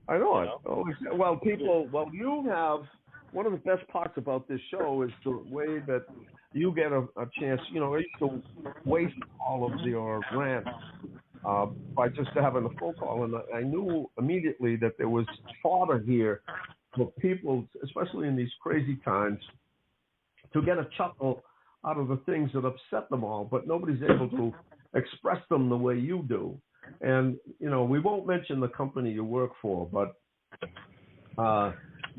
I know You it. know? Oh, well, people. Well, you have one of the best parts about this show is the way that you get a chance. I used to waste all of your rants by just having a phone call, and I knew immediately that there was fodder here for people, especially in these crazy times, to get a chuckle out of the things that upset them all, but nobody's able to express them the way you do. And we won't mention the company you work for, but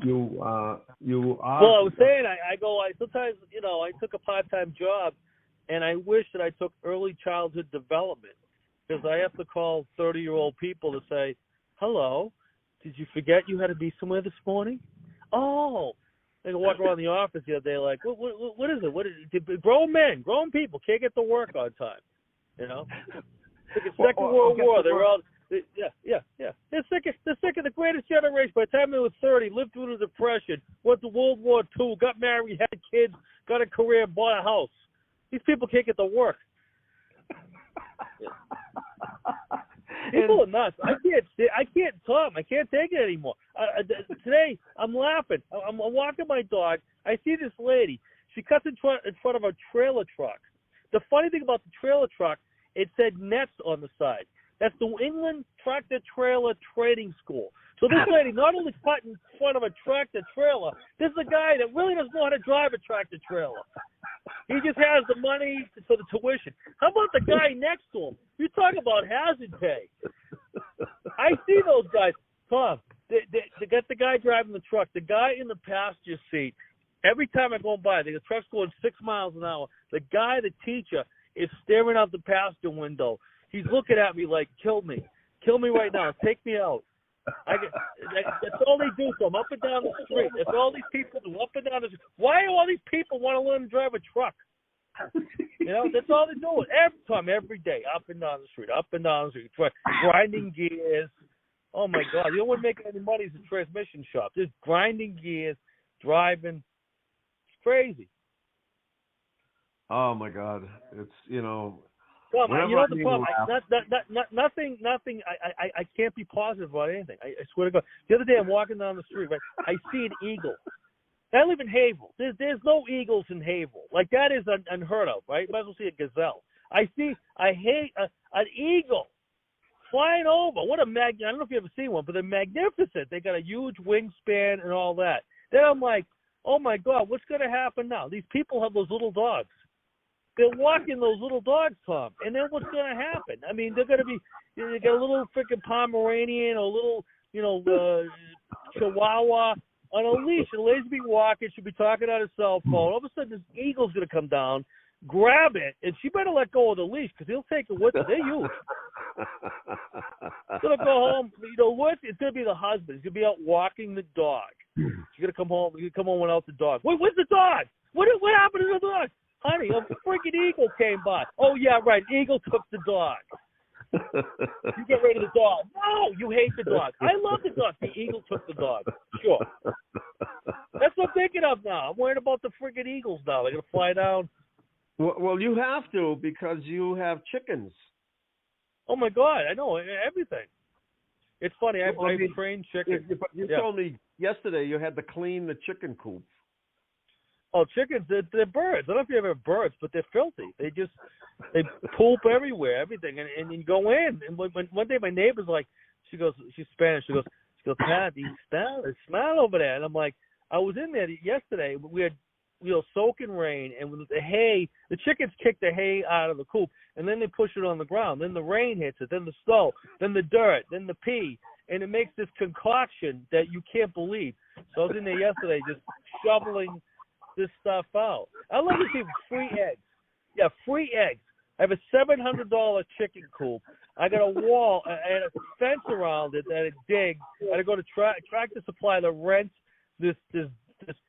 you are. Well, I was saying, I sometimes, I took a part-time job, and I wish that I took early childhood development, because I have to call 30-year-old people to say, hello, did you forget you had to be somewhere this morning? Oh, they walk around the office the other day like, what is it? What is it? Grown people can't get to work on time, Like the Second World War, they were all, yeah. They're sick of the greatest generation. By the time they were 30, lived through the Depression, went to World War II, got married, had kids, got a career, bought a house. These people can't get to work. People are nuts. I can't talk. I can't take it anymore. Today, I'm laughing. I'm walking my dog. I see this lady. She cuts in front of a trailer truck. The funny thing about the trailer truck, it said Nets on the side. That's the New England Tractor Trailer Trading School. So this lady not only cut in front of a tractor trailer, this is a guy that really doesn't know how to drive a tractor trailer. He just has the money for the tuition. How about the guy next to him? You talk about hazard pay. I see those guys. Tom, they got the guy driving the truck, the guy in the passenger seat. Every time I go by, the truck's going 6 miles an hour. The guy, the teacher, is staring out the passenger window. He's looking at me like, kill me right now, take me out. That's all they do. So I'm up and down the street. That's all these people do, up and down the street. Why do all these people want to learn to drive a truck? That's all they're doing. Every day, up and down the street, grinding gears. Oh my God, you don't want to make any money as a transmission shop. Just grinding gears, driving. It's crazy. Oh my God, it's Well, the problem. Nothing. I can't be positive about anything. I swear to God. The other day, I'm walking down the street. Right, I see an eagle. I live in Haverhill. There's no eagles in Haverhill. Like that is unheard of, right? You might as well see a gazelle. I hate an eagle flying over. What a I don't know if you ever seen one, but they're magnificent. They got a huge wingspan and all that. Then I'm like, oh my God, what's going to happen now? These people have those little dogs. They're walking those little dogs, Tom, and then what's going to happen? I mean, they're going to be, they got a little freaking Pomeranian or a little, Chihuahua on a leash. The lady's be walking, she'll be talking on her cell phone. All of a sudden, this eagle's going to come down, grab it, and she better let go of the leash because he'll take it with her. They're huge. She's going to go home. It's going to be the husband. He's going to be out walking the dog. She's going to come home. He's going to come home without the dog. Wait, where's the dog? What happened to the dog? Honey, a freaking eagle came by. Oh, yeah, right. Eagle took the dog. You get rid of the dog. No, you hate the dog. I love the dog. The eagle took the dog. Sure. That's what I'm thinking of now. I'm worried about the freaking eagles now. They're going to fly down. Well, you have to because you have chickens. Oh, my God. I know everything. It's funny. I've trained chickens. You told me yesterday you had to clean the chicken coop. Oh, chickens, they're birds. I don't know if you ever have birds, but they're filthy. They poop everywhere, everything. And you go in, and one day my neighbor's like, she's Spanish, she goes, Pat, do you smell over there? And I'm like, I was in there yesterday. We had, soaking rain, and with the hay, the chickens kick the hay out of the coop, and then they push it on the ground. Then the rain hits it, then the snow, then the dirt, then the pee, and it makes this concoction that you can't believe. So I was in there yesterday just shoveling this stuff out. I love to see free eggs. Yeah, free eggs. I have a $700 chicken coop. I got a wall and a fence around it that it digs. I got to go to Tractor Supply to rent this.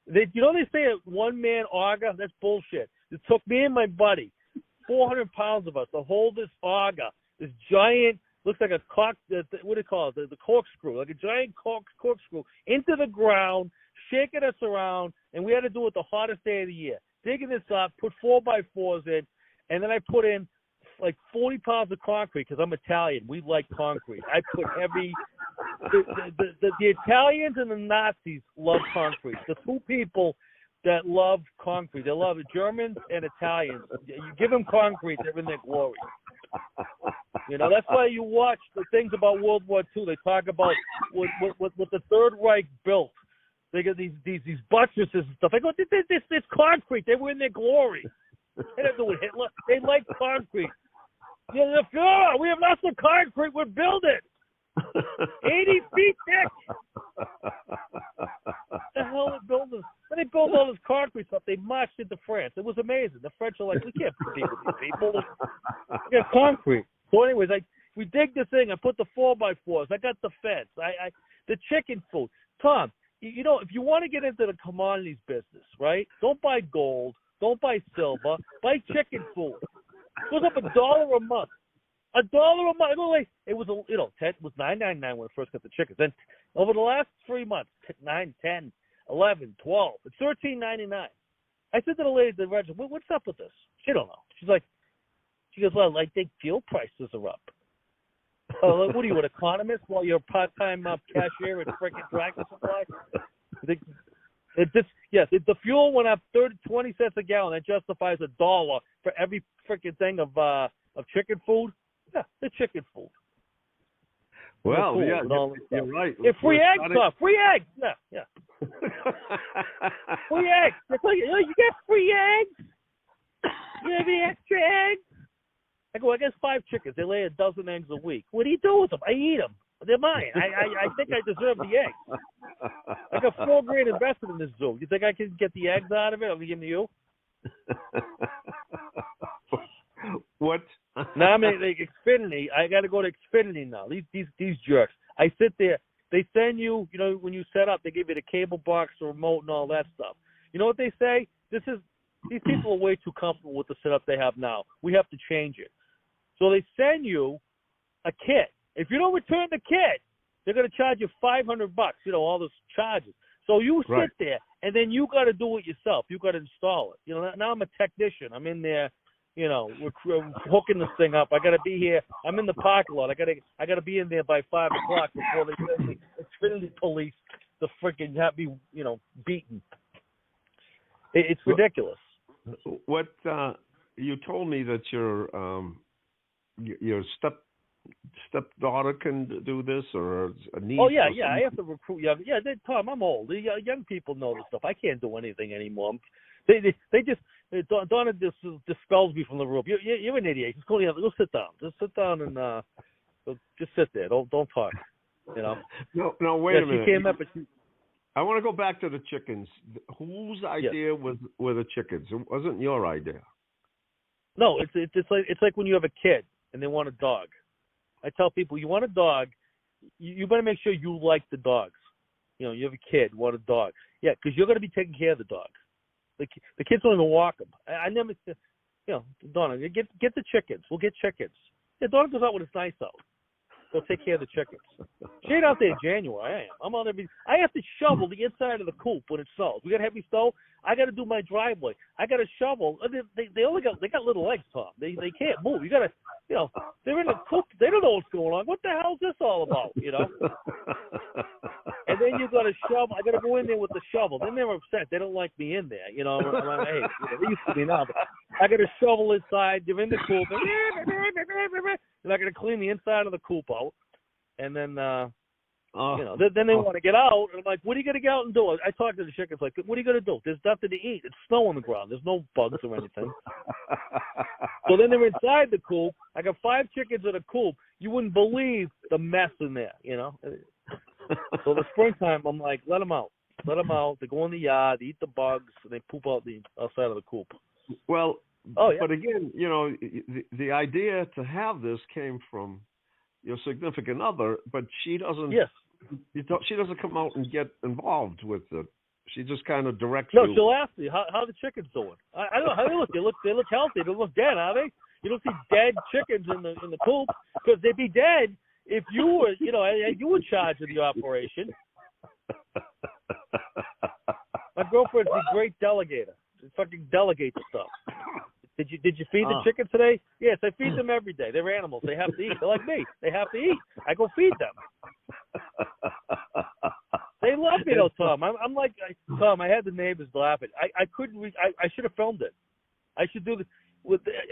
They say a one-man auger? That's bullshit. It took me and my buddy, 400 pounds of us, to hold this auger, this giant, looks like a what do you call it, the corkscrew, like a giant corkscrew, into the ground, shaking us around, and we had to do it the hottest day of the year. Digging this up, put 4x4s in, and then I put in like 40 pounds of concrete because I'm Italian. We like concrete. I put heavy. The Italians and the Nazis love concrete. The two people that love concrete. They love it. Germans and Italians. You give them concrete, they're in their glory. You know, that's why you watch the things about World War II. They talk about what the Third Reich built. They got these buttresses and stuff. I go, this concrete. They were in their glory. They didn't do it Hitler. They like concrete. You know, we have lots of concrete. We're building. 80 feet thick. The hell are building? When they built all this concrete stuff, they marched into France. It was amazing. The French are like, we can't compete with these people. We got concrete. So anyways, we dig the thing. I put the 4x4s. I got the fence. The chicken food. Tom, you know, if you want to get into the commodities business, right? Don't buy gold. Don't buy silver. Buy chicken food. It goes up $1 a month. $1 a month. It was it was $9.99 when I first got the chickens. Then over the last 3 months, 9, 10, 11, 12, it's $13.99. I said to the lady at the register, "What's up with this?" She don't know. She goes, "Well, I think fuel prices are up." Oh, what are you, an economist? While you're a part-time cashier at freaking Tractor Supply? The fuel went up 20 cents a gallon. That justifies $1 for every freaking thing of chicken food. Yeah, the chicken food. Well, yeah, you're right. Yeah, free eggs, stuff. Free eggs. Yeah. Free eggs. You get free eggs? You have any extra eggs? I go, I guess 5 chickens. They lay a dozen eggs a week. What do you do with them? I eat them. They're mine. I think I deserve the eggs. I got $4,000 invested in this zoo. You think I can get the eggs out of it? I'll give them to you. What? Now I'm at Xfinity. I got to go to Xfinity now. These jerks. I sit there. They send you, you know, when you set up, they give you the cable box, the remote, and all that stuff. You know what they say? These people are way too comfortable with the setup they have now. We have to change it. So they send you a kit. If you don't return the kit, they're going to charge you $500. You know, all those charges. So you sit there, and then you got to do it yourself. You got to install it. You know, now I'm a technician. I'm in there. You know, we're hooking this thing up. I got to be here. I'm in the parking lot. I got to be in there by 5 o'clock before they send the Xfinity police to freaking have me, you know, beaten. It's ridiculous. What you told me that your stepdaughter can do this, or a niece? Oh yeah. I have to recruit young. Yeah, Tom, I'm old. The young people know this stuff. I can't do anything anymore. They just Donna just dispels me from the room. You're an idiot. Just go sit down. Just sit down and just sit there. Don't talk. You know. No. Wait a minute. She came up and I want to go back to the chickens. Whose idea were the chickens? It wasn't your idea. No, it's like when you have a kid and they want a dog. I tell people, you want a dog, you better make sure you like the dogs. You know, you have a kid, want a dog. Yeah, because you're going to be taking care of the dog. The kids don't even walk them. I never, you know, Donna, get the chickens. We'll get chickens. Yeah, Donna goes out when it's nice out. Go take care of the chickens. She ain't out there in January. I am. I'm on every. I have to shovel the inside of the coop when it snows. We got heavy snow. I got to do my driveway. I got to shovel. They got little legs, Tom. They can't move. You got to, you know, they're in the coop. They don't know what's going on. What the hell is this all about? You know. And then you got to shovel. I got to go in there with the shovel. Then they're upset. They don't like me in there. You know. I'm like, hey, they used to be now, but I got to shovel inside. They're in the coop. And I got to clean the inside of the coop out. And then, you know, then they want to get out. And I'm like, what are you going to get out and do? I talk to the chickens like, what are you going to do? There's nothing to eat. It's snow on the ground. There's no bugs or anything. So then they're inside the coop. I got 5 chickens in a coop. You wouldn't believe the mess in there, you know. So the springtime, I'm like, let them out. Let them out. They go in the yard, they eat the bugs, and they poop out the outside of the coop. Well, but again, you know, the idea to have this came from your significant other, but she doesn't. Yes. She doesn't come out and get involved with it. She just kind of directs. No, you. She'll ask me how the chickens doing. I don't know how they look. They look healthy. They don't look dead, are they? You don't see dead chickens in the coop because they'd be dead if you were, you know, you were in charge of the operation. My girlfriend's a great delegator. She fucking delegates stuff. Did you feed the chickens today? Yes, I feed them every day. They're animals. They have to eat. They're like me. They have to eat. I go feed them. They love me though, Tom. I'm like Tom. I had the neighbors laughing. I couldn't. I should have filmed it. I should do this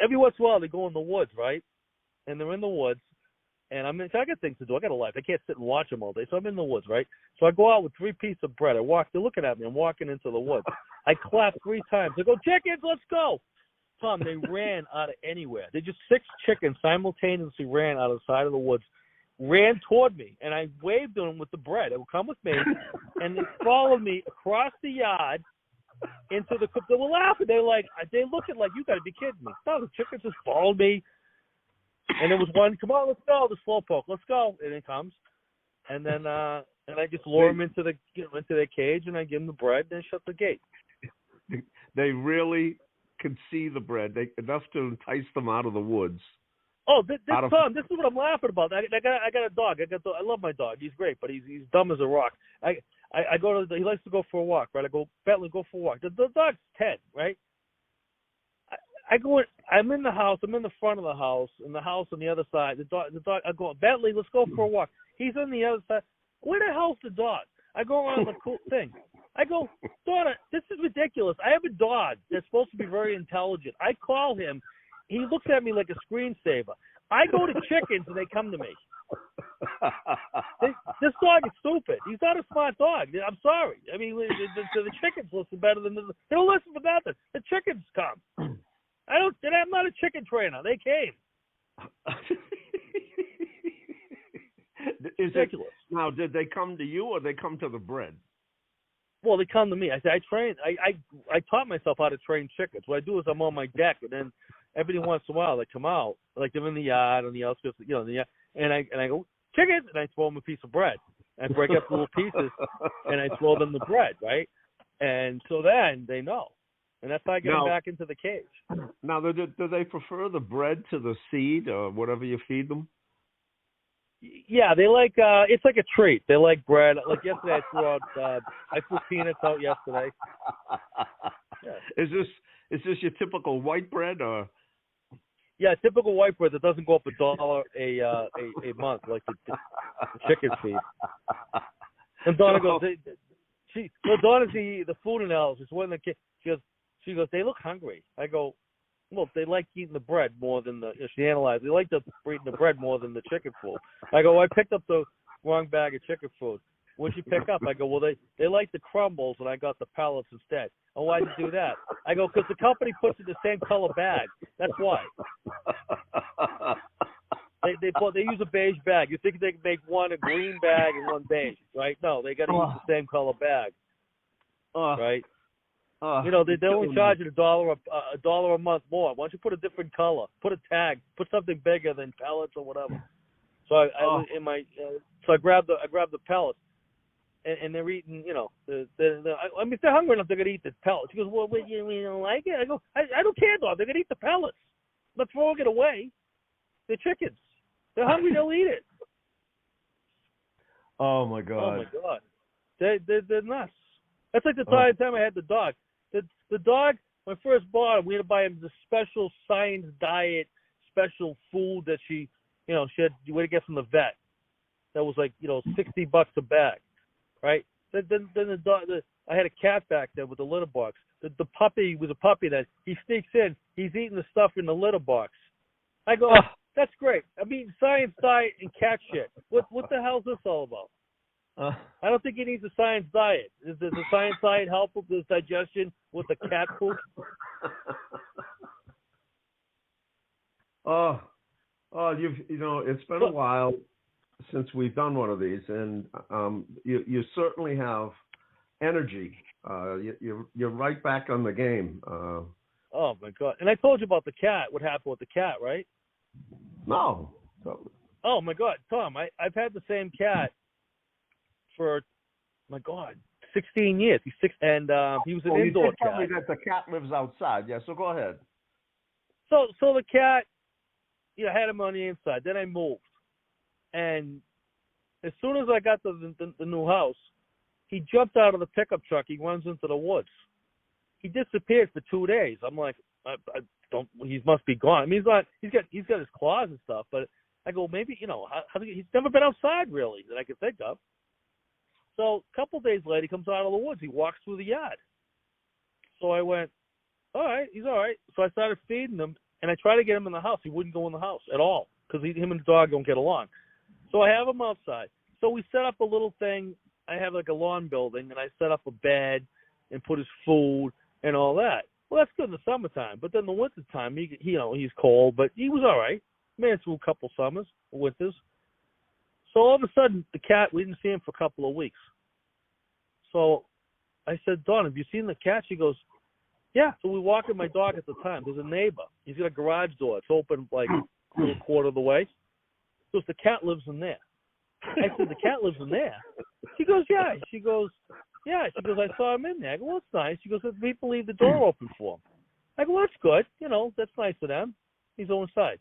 every once in a while. They go in the woods, right? And they're in the woods, and I got things to do. I got a life. I can't sit and watch them all day. So I'm in the woods, right? So I go out with 3 pieces of bread. They're looking at me. I'm walking into the woods. I clap 3 times. I go, chickens, let's go. Tom, they ran out of anywhere. They just 6 chickens simultaneously ran out of the side of the woods, ran toward me, and I waved them with the bread. They would come with me, and they followed me across the yard into the. They were laughing. They looked at like, you got to be kidding me. No, the chickens just followed me. And there was one, come on, let's go, the slowpoke, let's go. And it comes. And then and I just lure them into their cage, and I give them the bread, and shut the gate. They really can see the bread, enough to entice them out of the woods. Oh, Tom, this is what I'm laughing about. I got a dog. I love my dog. He's great, but he's dumb as a rock. I go to he likes to go for a walk, right? I go, Bentley, go for a walk. The dog's 10, right? I'm in the house. I'm in the front of the house, and the house on the other side. The dog. I go, Bentley, let's go for a walk. He's on the other side. Where the hell's the dog? I go around the cool thing. I go, Donna, this is ridiculous. I have a dog that's supposed to be very intelligent. I call him. He looks at me like a screensaver. I go to chickens, and they come to me. This dog is stupid. He's not a smart dog. I'm sorry. I mean, the chickens listen better than they don't listen for nothing. The chickens come. I'm not a chicken trainer. They came. Ridiculous. Now, did they come to you or they come to the bread? Well, they come to me. I train. I taught myself how to train chickens. What I do is I'm on my deck, and then every once in a while they come out, like they're in the yard on the outskirts, and I go, chickens, and I throw them a piece of bread. And I break up the little pieces, and I throw them the bread, right? And so then they know. And that's how I get them back into the cage. Now, do they prefer the bread to the seed or whatever you feed them? Yeah, they like it's like a treat. They like bread. Like yesterday, I threw peanuts out yesterday. Yeah. Is this your typical white bread or? Yeah, typical white bread that doesn't go up $1 a month like the chicken feed. And Donna goes, Donna's the food analyst. When the kid, she goes, they look hungry. I go, well, they like eating the bread more than she analyzed. They like eating the bread more than the chicken food. I go, I picked up the wrong bag of chicken food. What'd you pick up? I go, well, they like the crumbles, and I got the pellets instead. Oh, why'd you do that? I go, because the company puts it in the same color bag. That's why. They use a beige bag. You think they can make one a green bag and one beige, right? No, they got to use the same color bag, right? They only charge you $1 a month more. Why don't you put a different color? Put a tag. Put something bigger than pellets or whatever. So I grabbed the pellets, and they're eating. If they're hungry enough, they're gonna eat the pellets. She goes, well, you don't like it? I go, I don't care, dog. They're gonna eat the pellets. I'm not throwing it away. They're chickens. They're hungry. They'll eat it. Oh my God. Oh my God. They're nuts. That's like the time I had the dog. The dog, when I first bought him, we had to buy him the special science diet, special food that she had to get from the vet. That was like, $60 a bag, right? Then the dog, I had a cat back there with the litter box. The puppy was a puppy that he sneaks in. He's eating the stuff in the litter box. I go, that's great. I'm eating science diet and cat shit. What the hell is this all about? I don't think he needs a science diet. Does the science diet help with his digestion with the cat food? It's been a while since we've done one of these, and you certainly have energy. You're right back on the game. Oh my God! And I told you about the cat. What happened with the cat, right? No. Oh my God, Tom! I've had the same cat for, my God, 16 years. He's 6, and he was an indoor cat. Tell me that the cat lives outside. Yeah, so go ahead. So the cat, had him on the inside. Then I moved, and as soon as I got to the new house, he jumped out of the pickup truck. He runs into the woods. He disappeared for 2 days. I'm like, I don't. He must be gone. I mean, he's not. He's got his claws and stuff. But I go, maybe he's never been outside really that I can think of. So a couple days later, he comes out of the woods. He walks through the yard. So I went, all right, he's all right. So I started feeding him, and I tried to get him in the house. He wouldn't go in the house at all because him and the dog don't get along. So I have him outside. So we set up a little thing. I have like a lawn building, and I set up a bed and put his food and all that. Well, that's good in the summertime. But then the wintertime, he's cold, but he was all right. Made it through a couple summers, winters. So all of a sudden, the cat, we didn't see him for a couple of weeks. So I said, Dawn, have you seen the cat? She goes, yeah. So we walk in my dog at the time. There's a neighbor. He's got a garage door. It's open like a quarter of the way. So the cat lives in there. I said, the cat lives in there? She goes, yeah. She goes, I saw him in there. I go, well, that's nice. She goes, people leave the door open for him. I go, well, that's good. That's nice of them. He's inside.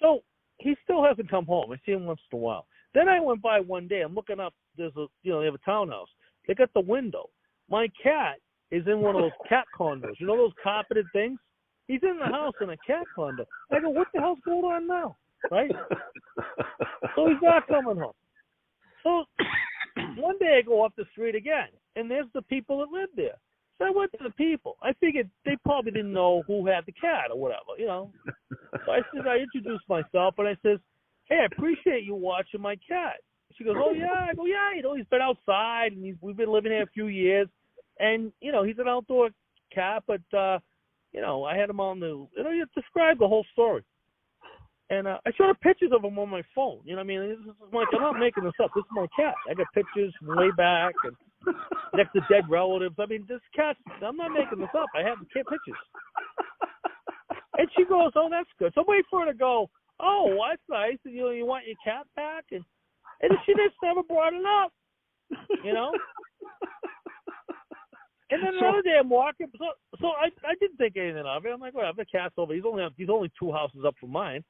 So he still hasn't come home. I see him once in a while. Then I went by one day. I'm looking up. There's they have a townhouse. They got the window. My cat is in one of those cat condos. You know those carpeted things? He's in the house in a cat condo. I go, what the hell's going on now? Right? So he's not coming home. So one day I go up the street again, and there's the people that live there. So I went to the people. I figured they probably didn't know who had the cat or whatever, So I introduced myself, and I says, hey, I appreciate you watching my cat. She goes, oh, yeah. I go, yeah, he's been outside, and we've been living here a few years. And, he's an outdoor cat, but, I had him on you described the whole story. And I showed her pictures of him on my phone. You know what I mean? This is like, I'm not making this up. This is my cat. I got pictures from way back and next to dead relatives. I mean, this cat, I'm not making this up. I have the cat pictures. And she goes, oh, that's good. So wait for her to go, oh, that's nice. And, you want your cat back? And she just never brought it up, And then another day I'm walking, so I didn't think anything of it. I'm like, whatever, the cat's over. He's only 2 houses up from mine.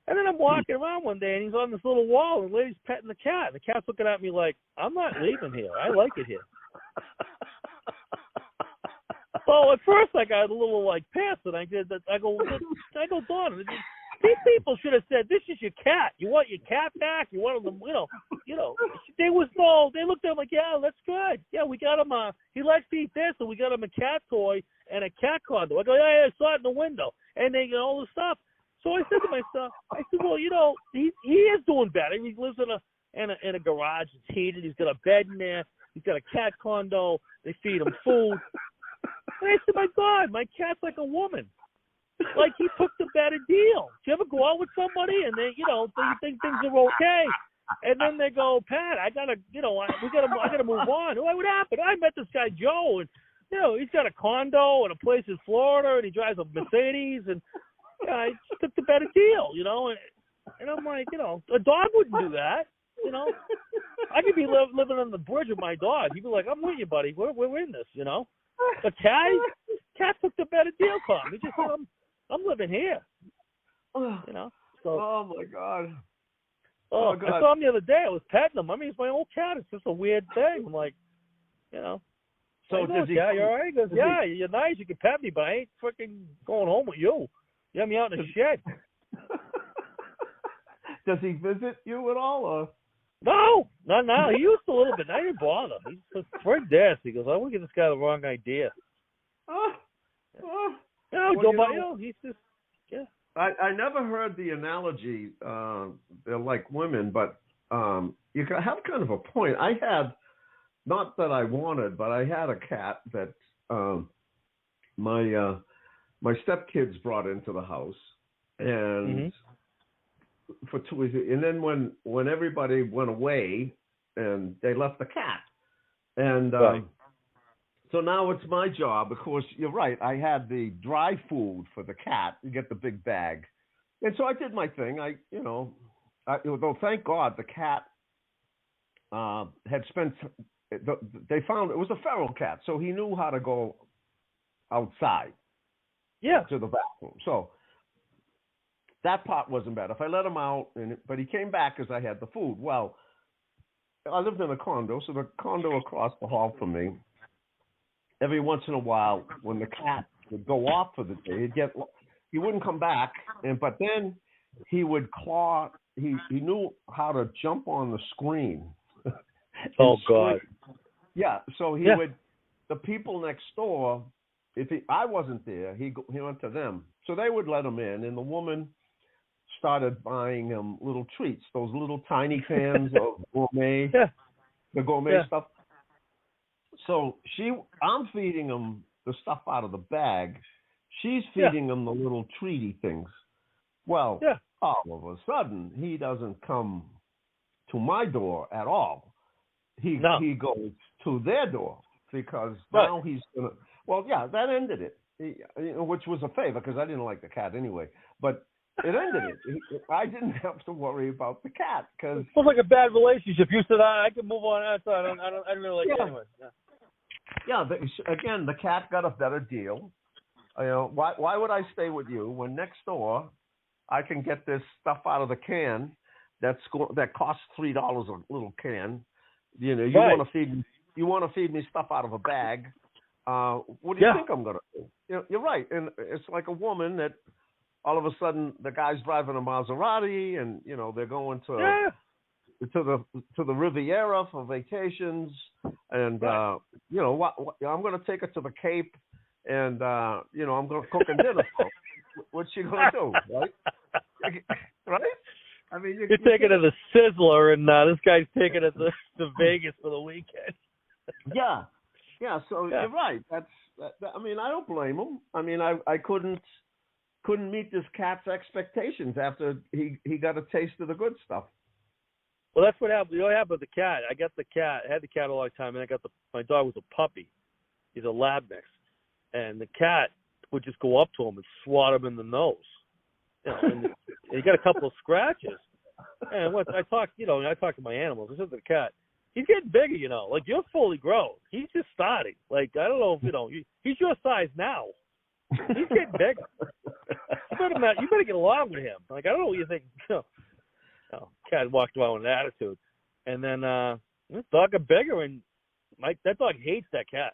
And then I'm walking around one day, and he's on this little wall, and the lady's petting the cat. And the cat's looking at me like, I'm not leaving here. I like it here. So at first I got a little pissed, and I go, Dawn, these people should have said, this is your cat. You want your cat back? You want them, They looked at him like, yeah, that's good. Yeah, we got him he likes to eat this, and we got him a cat toy and a cat condo. I go, yeah, I saw it in the window. And they got all this stuff. So I said to myself, well, he is doing better. He lives in a garage. It's heated. He's got a bed in there. He's got a cat condo. They feed him food. And I said, my God, my cat's like a woman. Like he took the better deal. Do you ever go out with somebody and they, you think things are okay, and then they go, Pat, I gotta move on. What happened? I met this guy Joe, and he's got a condo and a place in Florida, and he drives a Mercedes, and I just took the better deal, And I'm like, a dog wouldn't do that, I could be living on the bridge with my dog. He'd be like, I'm with you, buddy. We're in this, But cat took the better deal, Tom. He just said, I'm living here. So. Oh my God. Oh God. I saw him the other day. I was petting him. I mean, it's my old cat. It's just a weird thing. I'm like, So does he? Yeah, you all right? He goes, yeah, you're nice. You can pet me, but I ain't freaking going home with you. You have me out in the shed. Does he visit you at all, or? No, not now. He used to a little bit. I didn't bother. He's just Fred this. He goes, I want to give this guy the wrong idea. He's just, yeah. I never heard the analogy. They're like women, but you have kind of a point. I had, not that I wanted, but I had a cat that my stepkids brought into the house, and for 2 weeks, and then when everybody went away, and they left the cat, and right. So now it's my job. Of course, you're right. I had the dry food for the cat. You get the big bag, and so I did my thing. Though thank God the cat had spent. They found it was a feral cat, so he knew how to go outside. Yeah. To the bathroom. So that part wasn't bad. If I let him out, but he came back because I had the food. Well, I lived in a condo, so the condo across the hall from me. Every once in a while, when the cat would go off for the day. He wouldn't come back, but then he would claw. He knew how to jump on the screen. Oh God. Yeah, so he would. The people next door, I wasn't there, he went to them. So they would let him in, and the woman started buying him little treats, those little tiny cans of gourmet, the gourmet stuff. So I'm feeding him the stuff out of the bag. She's feeding him the little treaty things. Well, all of a sudden, he doesn't come to my door at all. He goes to their door because now he's gonna. Well, yeah, that ended it, which was a favor because I didn't like the cat anyway. But it ended it. I didn't have to worry about the cat because it was like a bad relationship. You said I can move on outside. I don't really like it anyway. Yeah. Again, the cat got a better deal. Why would I stay with you when next door I can get this stuff out of the can that costs $3 a little can? You want to feed me stuff out of a bag. What do you think I'm gonna do? You're right, and it's like a woman that all of a sudden the guy's driving a Maserati, and they're going to the Riviera for vacations, and I'm going to take her to the Cape, and I'm going to cook a dinner for her. What's she going to do, right? Right? I mean, you're taking it to the Sizzler, and this guy's taking it to Vegas for the weekend. Yeah. So you're right. I mean, I don't blame him. I mean, I couldn't meet this cat's expectations after he got a taste of the good stuff. Well, that's what happened. What happened with the cat? I got the cat. I had the cat a long time, and my dog was a puppy. He's a lab mix, and the cat would just go up to him and swat him in the nose. And he got a couple of scratches. And I talked to my animals. I said to the cat, he's getting bigger, like you're fully grown. He's just starting. Like, I don't know if, he's your size now. He's getting bigger. You better get along with him. Like, I don't know what you think. Cat walked around with an attitude. And then this dog got bigger, and that dog hates that cat.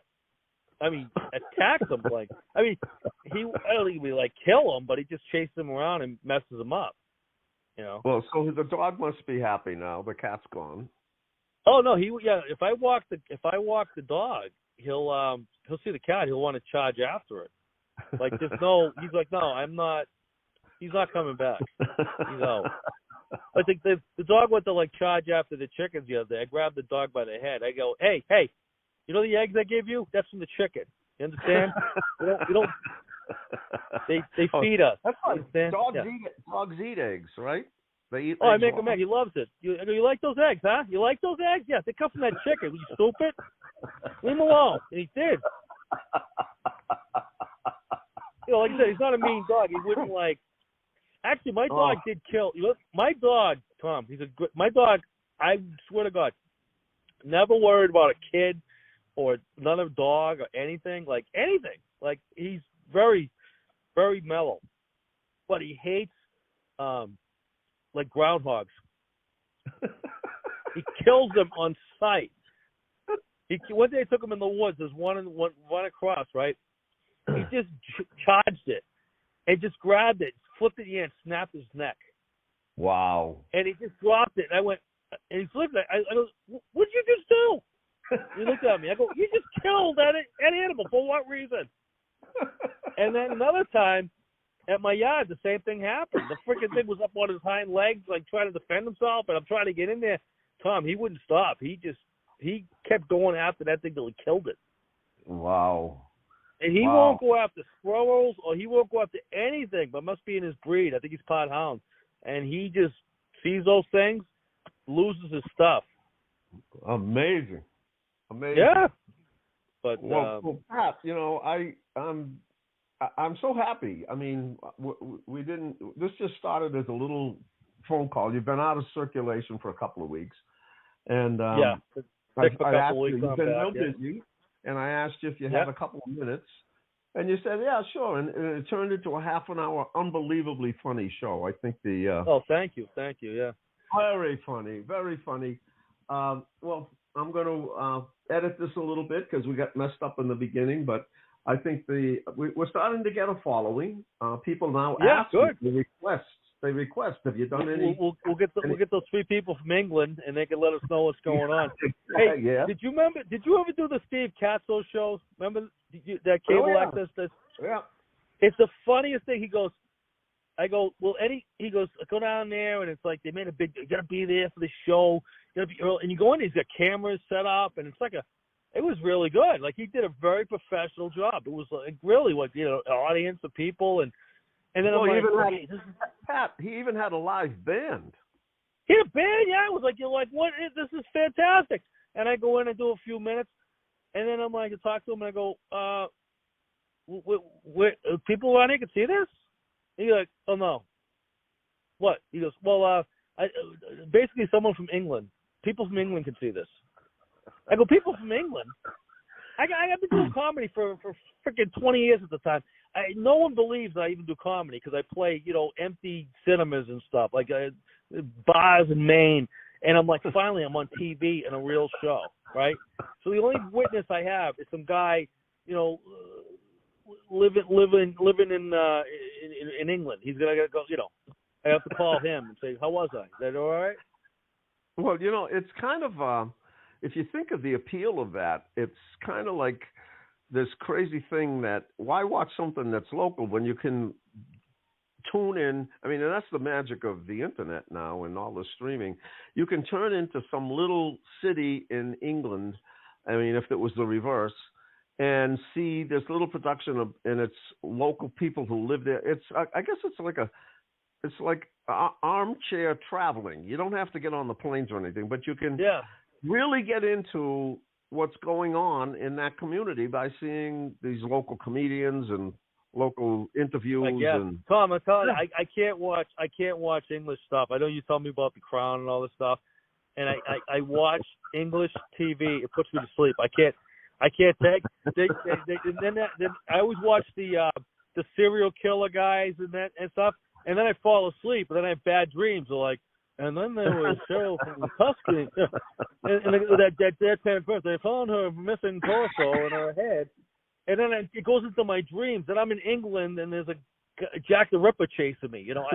I mean, attacks him. I don't think he would kill him, but he just chases him around and messes him up. Well, so the dog must be happy now. The cat's gone. Oh no, if I walk the dog, he'll see the cat. He'll want to charge after it. He's like, no, I'm not. He's not coming back. I think the dog went to charge after the chickens the other day. I grabbed the dog by the head. I go, hey, you know the eggs I gave you? That's from the chicken. You understand? we don't. They feed us. That's right. Dogs eat eggs, right? They eat. I make him egg. He loves it. You like those eggs, huh? You like those eggs? Yeah, they come from that chicken. You stupid. Leave him alone. And he did. Like I said, he's not a mean dog. He wouldn't Actually, my dog did kill. My dog, Tom. My dog. I swear to God, never worried about a kid or another dog or anything. He's very, very mellow, but he hates groundhogs. He kills them on sight. One day I took him in the woods. There's one across, right? He just charged it and just grabbed it, flipped it in the air, and snapped his neck. Wow. And he just dropped it. And I went, and he flipped it. I go, what'd you just do? He looked at me. I go, you just killed that animal. For what reason? And then another time at my yard, the same thing happened. The freaking thing was up on his hind legs, trying to defend himself, and I'm trying to get in there. Tom, he wouldn't stop. He kept going after that thing till he killed it. Wow. And he won't go after squirrels, or he won't go after anything, but must be in his breed. I think he's pot hound. And he just sees those things, loses his stuff. Amazing. Yeah. But Pat, I'm so happy. I mean, we didn't. This just started as a little phone call. You've been out of circulation for a couple of weeks, and I asked you. You've been real busy, and I asked you if you had a couple of minutes, and you said, "Yeah, sure." And it turned into a half an hour, unbelievably funny show. I think Oh, thank you. Yeah. Very funny, very funny. Well, I'm going to edit this a little bit because we got messed up in the beginning, but I think we're starting to get a following. People now ask, good. They request. Have you done any? We'll get those 3 people from England, and they can let us know what's going on. Hey, yeah. Did you ever do the Steve Katso shows? Remember that cable access? Yeah. It's the funniest thing. He goes, I go, well, Eddie. He goes, go down there, and it's like they made a big. You gotta be there for the show. You gotta be early, and you go in. He's got cameras set up, and it's like It was really good. Like, he did a very professional job. It was like really like, you know, an audience of people, and then I'm like, Pat, he even had a live band. He had a band, yeah. I was like, you're like, what? This is fantastic. And I go in and do a few minutes, and then I'm like, I talk to him, and I go, people around here can see this? And he's like, oh no. What? He goes, well, basically someone from England. People from England can see this. I go, people from England? I've been doing comedy for freaking 20 years at the time. No one believes I even do comedy because I play, you know, empty cinemas and stuff, like bars in Maine. And I'm like, finally, I'm on TV in a real show, right? So the only witness I have is some guy, you know, living in England. He's gonna go, you know, I have to call him and say, how was I? Is that all right? Well, you know, it's kind of, if you think of the appeal of that, it's kind of like this crazy thing that why watch something that's local when you can tune in? I mean, and that's the magic of the internet now and all the streaming. You can turn into some little city in England. I mean, if it was the reverse, and see this little production of, and it's local people who live there. It's, I guess it's like armchair traveling. You don't have to get on the planes or anything, but you can really get into what's going on in that community by seeing these local comedians and local interviews. And Tom, I'm telling you, I can't watch English stuff. I know you told me about The Crown and all this stuff, and I watch English TV. It puts me to sleep. I can't take. Then I always watch the serial killer guys and that and stuff, and then I fall asleep, and then I have bad dreams. Like, and then there was Cheryl from Tuscany, and that deadpan person. They found her missing torso in her head, and then it goes into my dreams, and I'm in England, and there's a Jack the Ripper chasing me. You know,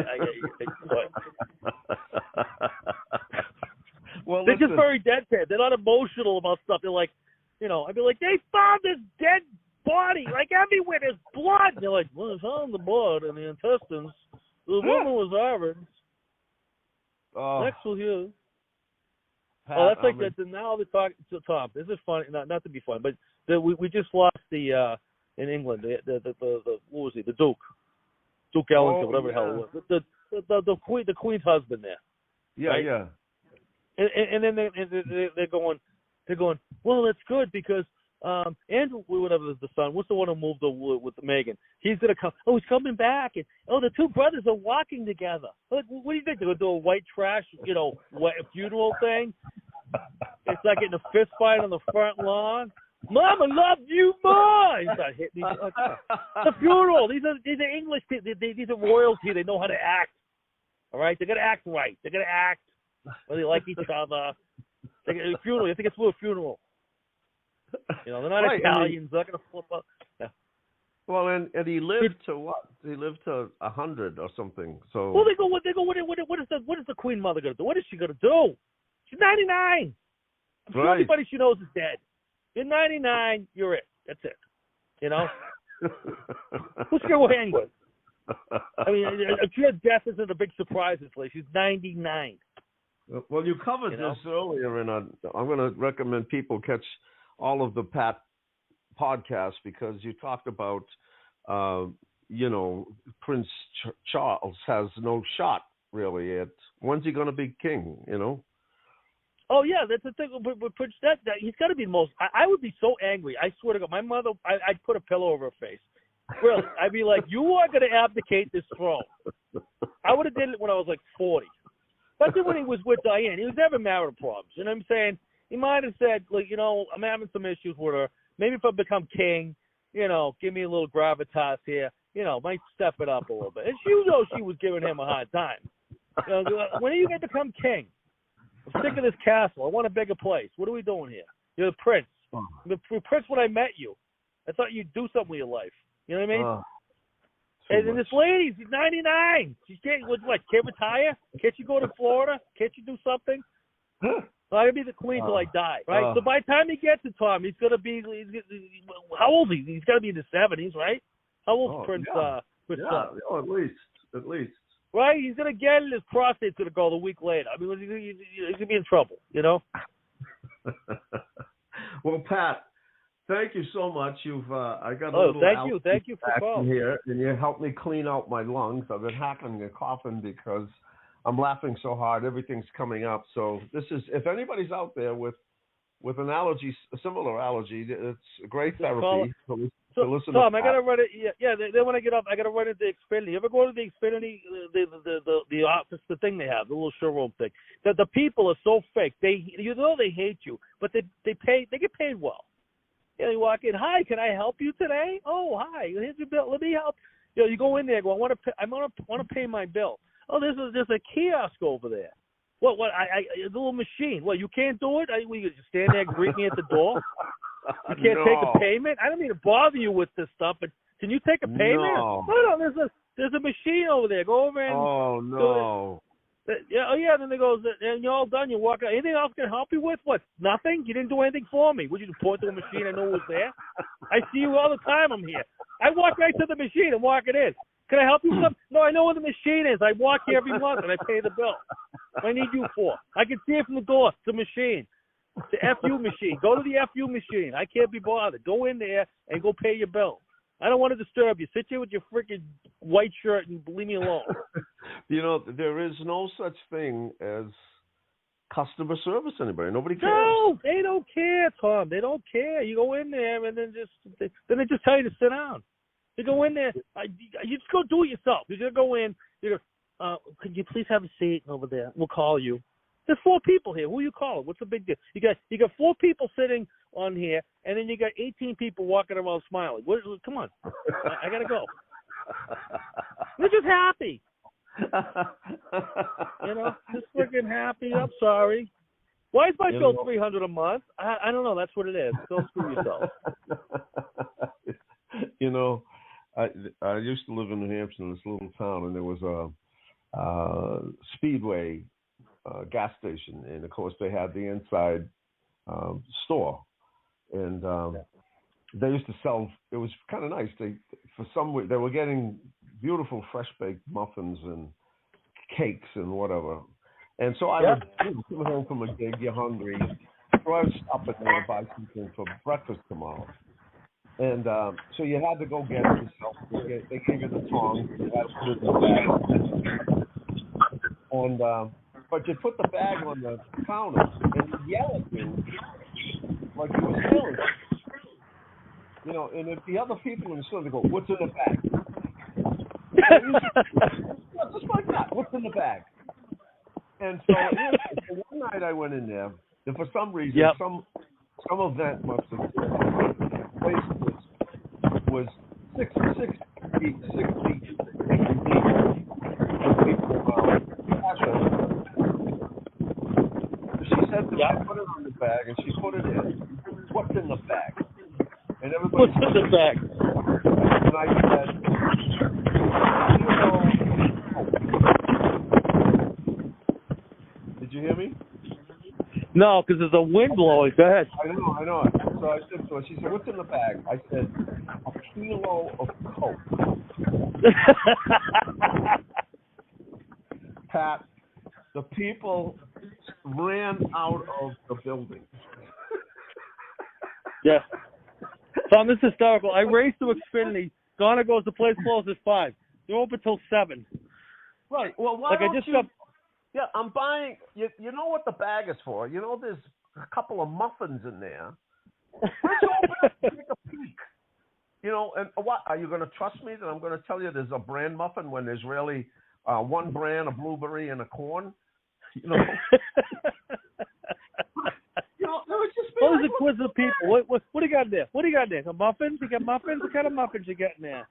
well, they're just very deadpan. They're not emotional about stuff. They're like, you know, I'd be like, they found this dead body, like everywhere, there's blood. And they're like, well, they found the blood and the intestines. The woman was orange. Next we'll hear. Pat, That's like that. Now they're talking to Tom. This is funny, not to be funny, but we just lost the in England. The what was he? The Duke Ellington, whatever the hell it was. The Queen's husband there. Yeah, right? yeah. And then they're going. Well, it's good because Andrew, whatever the son, what's the one who moved with Megan? He's gonna come. Oh, he's coming back, and the two brothers are walking together. What do you think they're gonna do? A white trash, you know, funeral thing? It's like getting a fist fight on the front lawn. Mama loved you more. He's not hitting. The funeral. These are English people. These are royalty. They know how to act. All right, they're gonna act right. They're gonna act. Well, they like each other. A funeral. You think it's for a funeral? You know, they're not Italians. They're not going to flip up. Yeah. Well, and he lived to what? He lived to 100 or something. So. Well, they go. What is the Queen Mother going to do? What is she going to do? She's 99. I'm sure everybody she knows is dead. You're 99. You're it. That's it. You know. Who's she going to hang with? I mean, her death isn't a big surprise. She's 99. Well, you covered this earlier, and I'm going to recommend people catch all of the Pat podcasts because you talked about, you know, Prince Charles has no shot really at when's he going to be king, you know? Oh yeah, that's the thing. But Prince, that he's got to be the most. I would be so angry. I swear to God, my mother, I'd put a pillow over her face. Really, I'd be like, you are going to abdicate this throne. I would have did it when I was like 40. Especially when he was with Diane. He was never marital problems. You know what I'm saying? He might have said, like, you know, I'm having some issues with her. Maybe if I become king, you know, give me a little gravitas here. You know, might step it up a little bit. And she was giving him a hard time. You know, when are you going to become king? I'm sick of this castle. I want a bigger place. What are we doing here? You're the prince. The prince when I met you. I thought you'd do something with your life. You know what I mean? And this lady, she's 99. She can't, what, can't retire? Can't you go to Florida? Can't you do something? So I gotta be the queen till I die, right? So by the time he gets to Tom, he's gonna be. How old is he? He's gotta be in his 70s, right? How old's Prince? Prince at least. Right? He's gonna get it. His prostate's gonna go the week later. I mean, he's gonna be in trouble, you know. Well, Pat, thank you so much. You've I got a little thank you for calling here, and you helped me clean out my lungs. I've been hacking and coughing because I'm laughing so hard. Everything's coming up. So this is, if anybody's out there with an allergy, a similar allergy, it's a great therapy. So listen, Tom, I gotta run it. Yeah. Then when I get up, I gotta run into Xfinity. You ever go to the Xfinity, the office, the thing they have, the little showroom thing? The people are so fake. They hate you, but they get paid well. You know, you walk in, hi, can I help you today? Oh, hi, here's your bill. Let me help. You know, you go in there, go, I want to pay my bill. Oh, there's a kiosk over there. What? A little machine. What? You can't do it? You just stand there and greet me at the door? You can't take a payment? I don't mean to bother you with this stuff, but can you take a payment? No. There's a machine over there. Go over and. Oh no. Yeah. Then they goes, and you're all done. You walk out. Anything else I can help you with? What? Nothing? You didn't do anything for me. Would you just point to a machine? I know it was there. I see you all the time. I'm here. I walk right to the machine and walk it in. Can I help you with something? No, I know where the machine is. I walk here every month and I pay the bill. What I need you for? I can see it from the door. It's a machine. The FU machine. Go to the FU machine. I can't be bothered. Go in there and go pay your bill. I don't want to disturb you. Sit here with your freaking white shirt and leave me alone. You know, there is no such thing as customer service anybody. Nobody cares. No, they don't care, Tom. They don't care. You go in there and then they just tell you to sit down. You go in there. You just go do it yourself. You're gonna go in. You go. Could you please have a seat over there? We'll call you. There's 4 people here. Who you calling? What's the big deal? You got 4 people sitting on here, and then you got 18 people walking around smiling. Come on, I gotta go. They're just happy. You know, just freaking happy. I'm sorry. Why is my bill $300 a month? I don't know. That's what it is. Don't screw yourself. You know, I used to live in New Hampshire, in this little town, and there was a Speedway gas station, and of course they had the inside store, and they used to sell. It was kind of nice. They were getting beautiful fresh baked muffins and cakes and whatever. And so I would come home from a gig. You're hungry, so I would stop at there to buy something for breakfast tomorrow. And so you had to go get it yourself. They gave you the tongs. You had to put it in the bag. And but you put the bag on the counter and you yell at you like you were stealing. You know, and if the other people in the store, they go, "What's in the bag?" Just like that. What's in the bag? And so one night I went in there, and for some reason, some event must have the place was 6 feet deep. She said to me, put it on the bag, and she put it in. What's in the bag? And everybody What's in the bag? And I said, Did you hear me? No, because there's a wind blowing. Go ahead. I know. So I said to her, she said, what's in the bag? I said, a kilo of Coke. Pat, the people ran out of the building. Yeah. Tom, this is hysterical. I raced to Xfinity. Donna goes, the place closes at 5. They're open till 7. Right. Well, why don't you... Yeah, I'm buying... You know what the bag is for. You know there's a couple of muffins in there. Let's open up and take a peek. You know, and what? Are you going to trust me that I'm going to tell you there's a brand muffin when there's really one brand, a blueberry, and a corn? You know? What is the quiz of people? What do you got there? What do you got there? The muffins? You got muffins? What kind of muffins you got in there?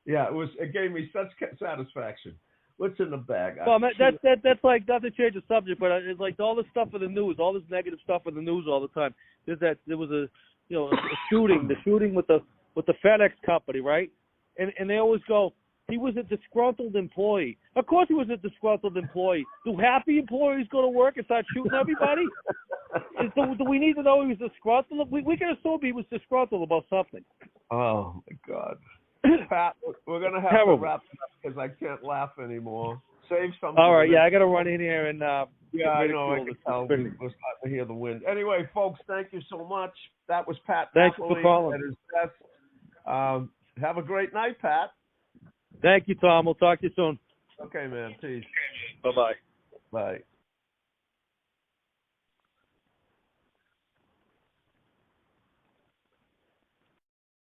Yeah, it gave me such satisfaction. What's in the bag? Well, that's like, not to change the subject, but it's like all this stuff in the news, all this negative stuff in the news all the time. There was the shooting with the FedEx company, right? And they always go, he was a disgruntled employee. Of course he was a disgruntled employee. Do happy employees go to work and start shooting everybody? Do we need to know he was disgruntled? We can assume he was disgruntled about something. Oh, my God. Pat, we're going to have to wrap it up because I can't laugh anymore. Save something. All right, I got to run in here and yeah, I know. I can tell. We're starting to hear the wind. Anyway, folks, thank you so much. That was Pat Napoli. Thanks for calling. At his best. Have a great night, Pat. Thank you, Tom. We'll talk to you soon. Okay, man. Peace. Bye-bye. Bye.